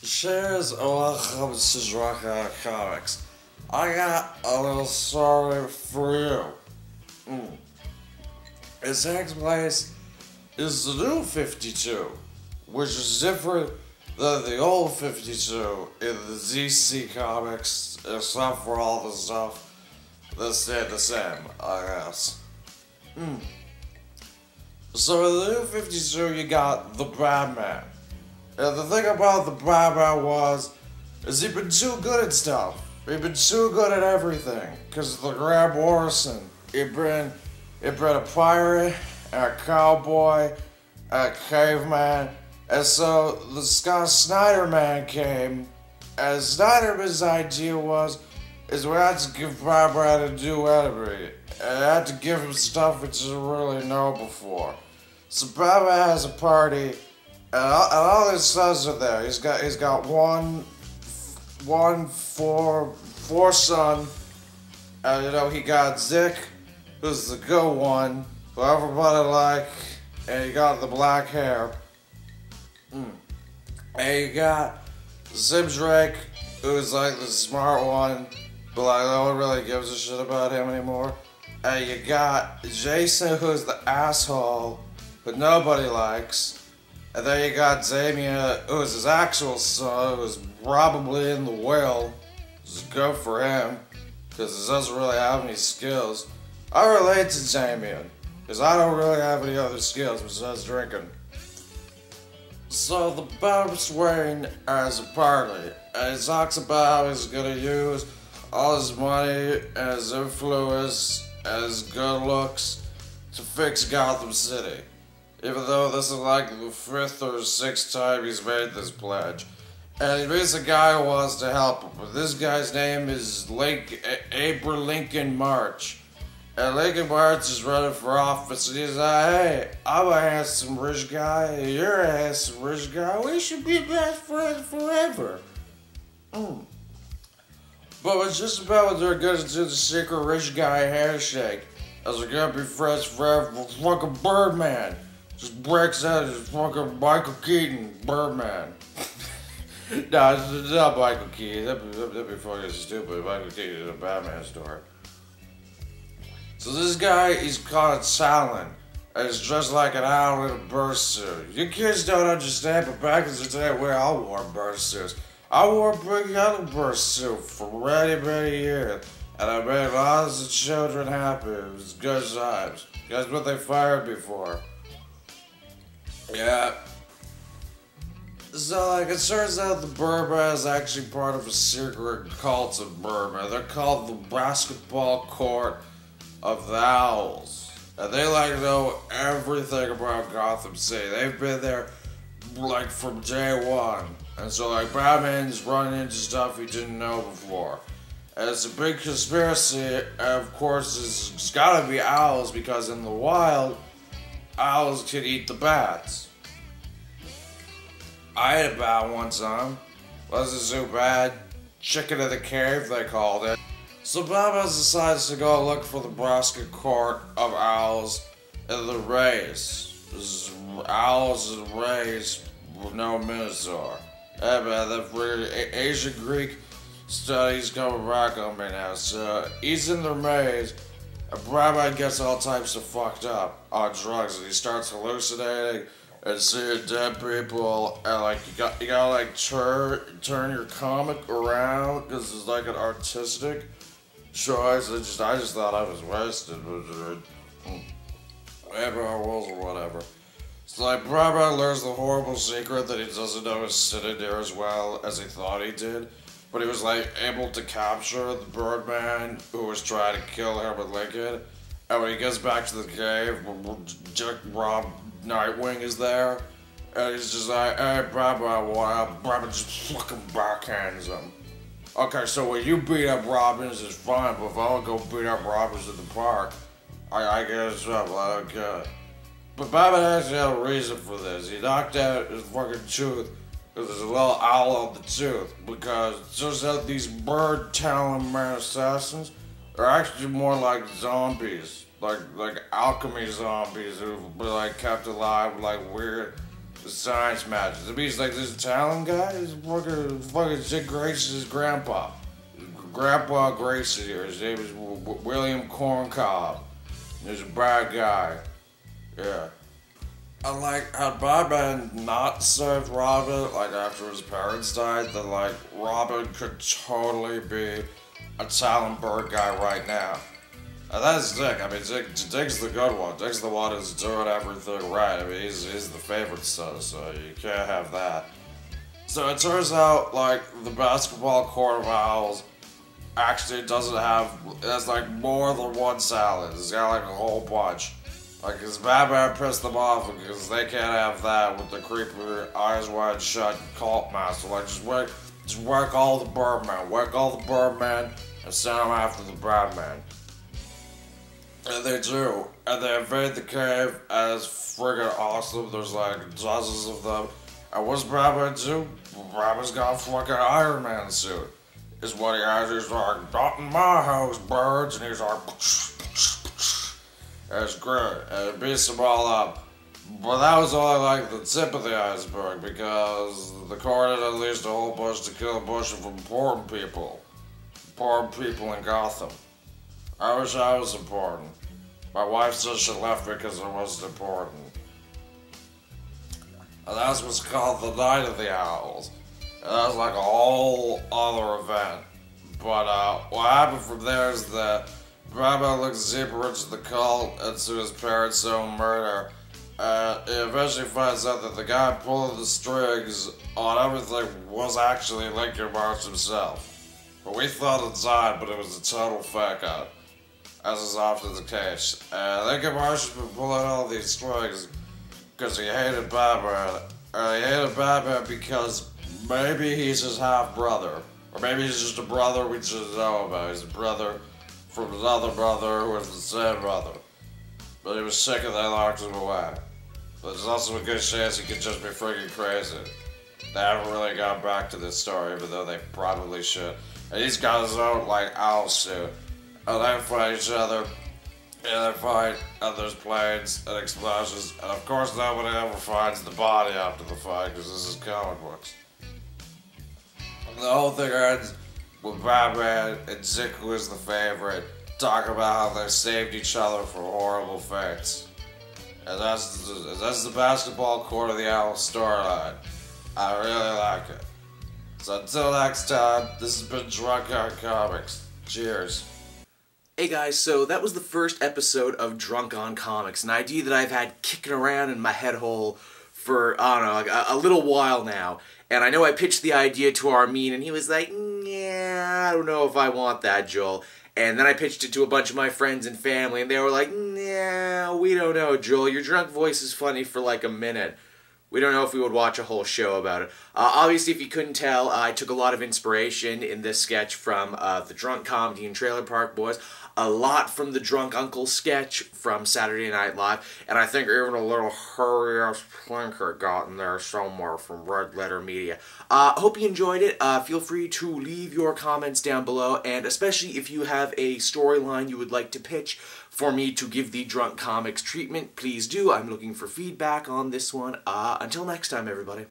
Shares, welcome to Rock Comics. I got a little story for you. It takes place is the new 52, which is different than the old 52 in the DC Comics, except for all the stuff that stayed the same, I guess. So in the new 52, you got the Birdman. And the thing about the Birdman is he'd been too good at stuff. He'd been too good at everything. Because the Grant Morrison, he'd been a pirate, a cowboy, a caveman. And so the Scott Snyder man came, and Snyderman's idea is we had to give Birdman a new enemy. And I had to give him stuff we didn't really know before. So Birdman has a party. And all his sons are there. He's got four son, and he got Zick, who's the good one, who everybody like, and he got the black hair. And you got Zim Drake, who's like the smart one, but like no one really gives a shit about him anymore. And you got Jason, who's the asshole, but nobody likes. And then you got Damien, who's his actual son, who's probably in the will. Which is good for him, because he doesn't really have any skills. I relate to Damien, because I don't really have any other skills besides drinking. So the Bruce Wayne has a party, and he talks about how he's gonna use all his money and his influence and his good looks to fix Gotham City. Even though this is like the 5th or 6th time he's made this pledge. And he meets a guy who wants to help him. But this guy's name is Abraham Lincoln March. And Lincoln March is running for office, and he's like, hey, I'm a handsome rich guy, and you're a handsome rich guy. We should be best friends forever. But it's just about when they're gonna do the secret rich guy handshake. As they're gonna be friends forever with fucking Birdman. Just breaks out as fucking Michael Keaton, Birdman. No, it's not Michael Keaton. That'd be fucking stupid. Michael Keaton in a Batman story. So this guy, he's called Talon, and he's dressed like an owl in a bird suit. You kids don't understand, but back in the day, we all wore bird suits. I wore a big yellow bird suit for many, many years, and I made lots of children happy. It was good times. Guess what they fired me for? Yeah. So, it turns out the Birdman is actually part of a secret cult of Birdman. They're called the Basketball Court of the Owls. And they, know everything about Gotham City. They've been there, from day one. And so, Batman's running into stuff he didn't know before. And it's a big conspiracy, and of course, it's gotta be owls, because in the wild, owls can eat the bats. I ate a bat one time. Wasn't so bad. Chicken in the cave, they called it. So Batman decides to go look for the basket court of owls in the race. This is owls and rays with no Minotaur. Hey man, that Asian Greek studies coming back on me now. So he's in the maze. And Birdman gets all types of fucked up on drugs, and he starts hallucinating and seeing dead people, and you gotta turn your comic around because it's an artistic choice. I just thought I was wasted, whatever I was or whatever. So Birdman learns the horrible secret that he doesn't know is sitting there as well as he thought he did. But he was able to capture the Birdman who was trying to kill him with Lincoln. And when he gets back to the cave, Rob Nightwing is there. And he's just like, hey, Birdman, what up? Birdman just fucking backhands him. Okay, so when you beat up Robbins, it's fine, but if I would go beat up Robbins in the park, I get in trouble, I don't get it. But Birdman actually had a reason for this. He knocked out his fucking tooth. Because there's a little owl on the tooth. Because it turns out these bird talon man assassins are actually more like zombies. Like alchemy zombies who've been kept alive with weird science matches. It means like this Italian guy is fucking Dick Grace's grandpa. Grandpa Grace here. His name is William Corncob. He's a bad guy. Yeah. And like, had Birdman not saved Robin, like after his parents died, then like Robin could totally be a Talon Bird guy right now. And that's Dick. I mean, Dick's the good one. Dick's the one who's doing everything right. I mean, he's the favorite son, so you can't have that. So it turns out, like, the basketball court of owls actually doesn't have, there's like more than one salad. It's got like a whole bunch. Like, his Batman pissed them off because they can't have that with the creepy, eyes wide shut cult master. Like, just work all the Birdman, and send them after the Batman. And they do. And they invade the cave, and it's friggin' awesome. There's like dozens of them. And what's Batman do? Batman's got a fucking Iron Man suit. Is what he has. He's like, not in my house, birds. And he's like, it's great. And it beats them all up. But that was only like the tip of the iceberg, because the court had unleashed a whole bunch to kill a bunch of important people. Important people in Gotham. I wish I was important. My wife said she left because it wasn't important. And that's what's called the Night of the Owls. And that was like a whole other event. But what happened from there is that Birdman looks deeper into the cult and to his parents' own murder. He eventually finds out that the guy pulling the strings on everything was actually Lincoln March himself. But we thought it died, but it was a total fake out, as is often the case. Lincoln March has been pulling all these strings because he hated Batman. He hated Batman because maybe he's his half-brother. Or maybe he's just a brother we just know about. He's a brother from another brother who was the same brother. But he was sick and they locked him away. But there's also a good chance he could just be freaking crazy. They haven't really got back to this story, even though they probably should. And he's got his own, like, owl suit. And they fight each other. And they fight, and there's planes and explosions. And of course nobody ever finds the body after the fight, because this is comic books. And the whole thing ends with Batman and Dick, who is the favorite, talk about how they saved each other from horrible fates. And that's the basketball court of the owl storyline. I really like it. So until next time, this has been Drunk on Comics. Cheers. Hey guys, so that was the first episode of Drunk on Comics, an idea that I've had kicking around in my head hole for, I don't know, like a little while now. And I know I pitched the idea to Armin, and he was like, yeah, I don't know if I want that, Joel. And then I pitched it to a bunch of my friends and family, and they were like, nah, we don't know, Joel. Your drunk voice is funny for like a minute. We don't know if we would watch a whole show about it. Obviously, if you couldn't tell, I took a lot of inspiration in this sketch from the Drunk Comedy and Trailer Park Boys, a lot from the Drunk Uncle sketch from Saturday Night Live, and I think even a little hurry-ass plinker got in there somewhere from Red Letter Media. Hope you enjoyed it. Feel free to leave your comments down below, and especially if you have a storyline you would like to pitch for me to give the Drunk Comics treatment, please do. I'm looking for feedback on this one. Until next time, everybody.